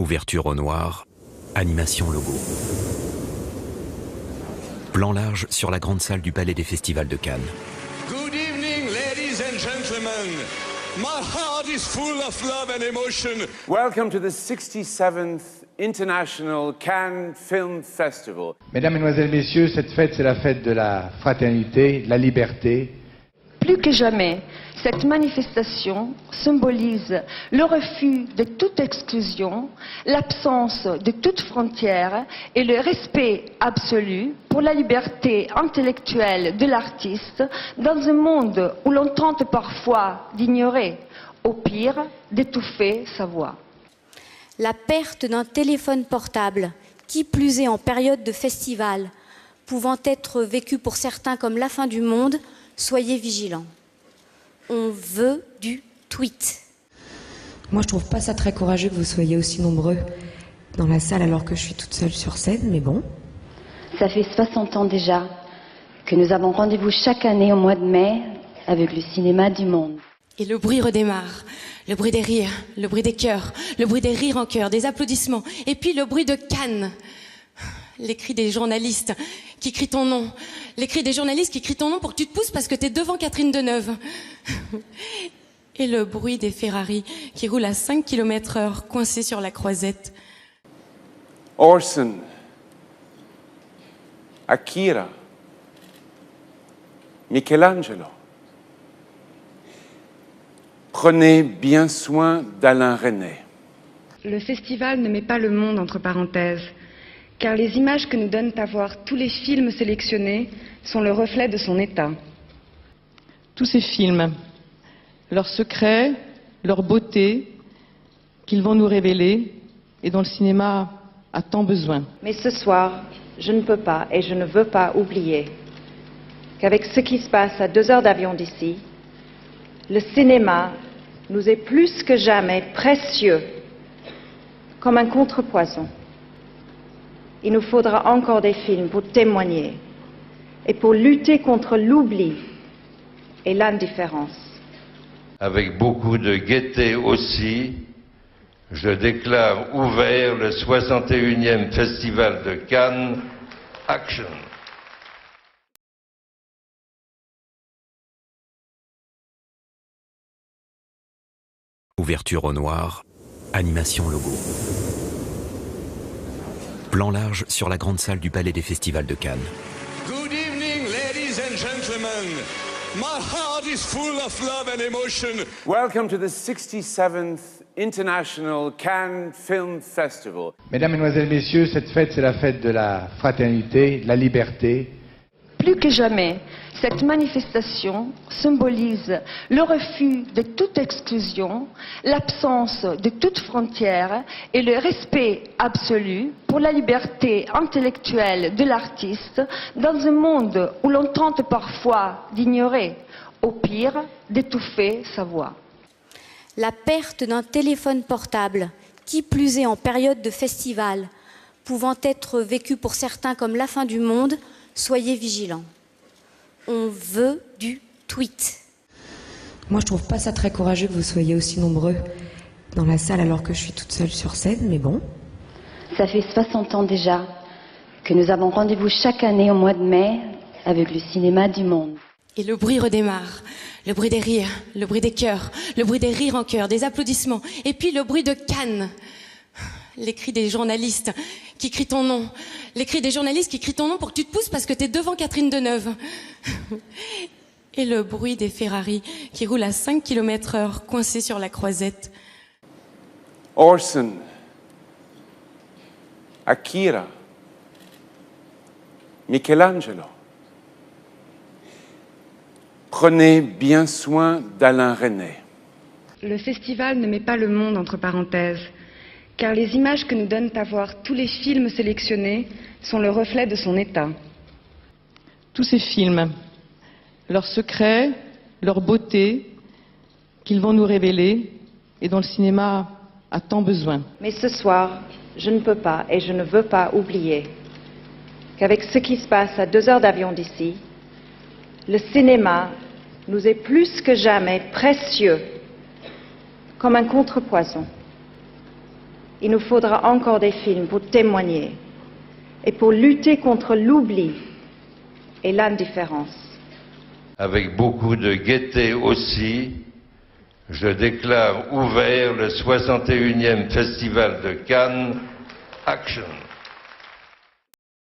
Ouverture au noir, animation logo. Plan large sur la grande salle du Palais des Festivals de Cannes. Good evening, ladies and gentlemen. My heart is full of love and emotion. Welcome to the 67th International Cannes Film Festival. Mesdames, Mesdemoiselles, Messieurs, cette fête, c'est la fête de la fraternité, de la liberté. Plus que jamais, cette manifestation symbolise le refus de toute exclusion, l'absence de toute frontière et le respect absolu pour la liberté intellectuelle de l'artiste dans un monde où l'on tente parfois d'ignorer, au pire d'étouffer sa voix. La perte d'un téléphone portable, qui plus est en période de festival, pouvant être vécue pour certains comme la fin du monde, soyez vigilants. On veut du tweet. Moi, je trouve pas ça très courageux que vous soyez aussi nombreux dans la salle alors que je suis toute seule sur scène, mais bon. Ça fait 60 ans déjà que nous avons rendez-vous chaque année au mois de mai avec le cinéma du monde. Et le bruit redémarre. Le bruit des rires, le bruit des cœurs, le bruit des rires en chœur, des applaudissements. Et puis le bruit de Cannes. Les cris des journalistes qui crient ton nom. Les cris des journalistes qui crient ton nom pour que tu te pousses parce que t'es devant Catherine Deneuve. Et le bruit des Ferrari qui roulent à 5 km/h coincés sur la croisette. Orson, Akira, Michelangelo. Prenez bien soin d'Alain Resnais. Le festival ne met pas le monde entre parenthèses, car les images que nous donnent à voir tous les films sélectionnés sont le reflet de son état. Tous ces films, leurs secrets, leur beauté, qu'ils vont nous révéler et dont le cinéma a tant besoin. Mais ce soir, je ne peux pas et je ne veux pas oublier qu'avec ce qui se passe à 2 heures d'avion d'ici, le cinéma nous est plus que jamais précieux, comme un contrepoison. Il nous faudra encore des films pour témoigner et pour lutter contre l'oubli et l'indifférence. Avec beaucoup de gaieté aussi, je déclare ouvert le 61e Festival de Cannes, Action. Ouverture au noir, animation logo. Plan large sur la grande salle du Palais des Festivals de Cannes. Good evening, ladies and gentlemen. My heart is full of love and emotion. Welcome to the 67th International Cannes Film Festival. Mesdames, Mesdemoiselles, Messieurs, cette fête, c'est la fête de la fraternité, de la liberté. Plus que jamais, cette manifestation symbolise le refus de toute exclusion, l'absence de toute frontière et le respect absolu pour la liberté intellectuelle de l'artiste dans un monde où l'on tente parfois d'ignorer, au pire d'étouffer sa voix. La perte d'un téléphone portable, qui plus est en période de festival, pouvant être vécue pour certains comme la fin du monde, soyez vigilants. On veut du tweet. Moi, je trouve pas ça très courageux que vous soyez aussi nombreux dans la salle alors que je suis toute seule sur scène, mais bon. Ça fait 60 ans déjà que nous avons rendez-vous chaque année au mois de mai avec le cinéma du monde. Et le bruit redémarre. Le bruit des rires, le bruit des cœurs, le bruit des rires en chœur, des applaudissements. Et puis le bruit de Cannes. Les cris des journalistes qui crient ton nom. Les cris des journalistes qui crient ton nom pour que tu te pousses parce que t'es devant Catherine Deneuve. Et le bruit des Ferrari qui roulent à 5 km/h coincés sur la croisette. Orson, Akira, Michelangelo. Prenez bien soin d'Alain Resnais. Le festival ne met pas le monde entre parenthèses, car les images que nous donnent à voir tous les films sélectionnés sont le reflet de son état. Tous ces films, leurs secrets, leur beauté, qu'ils vont nous révéler et dont le cinéma a tant besoin. Mais ce soir, je ne peux pas et je ne veux pas oublier qu'avec ce qui se passe à 2 heures d'avion d'ici, le cinéma nous est plus que jamais précieux, comme un contrepoison. il nous faudra encore des films pour témoigner et pour lutter contre l'oubli et l'indifférence. Avec beaucoup de gaieté aussi, je déclare ouvert le 61e Festival de Cannes, Action.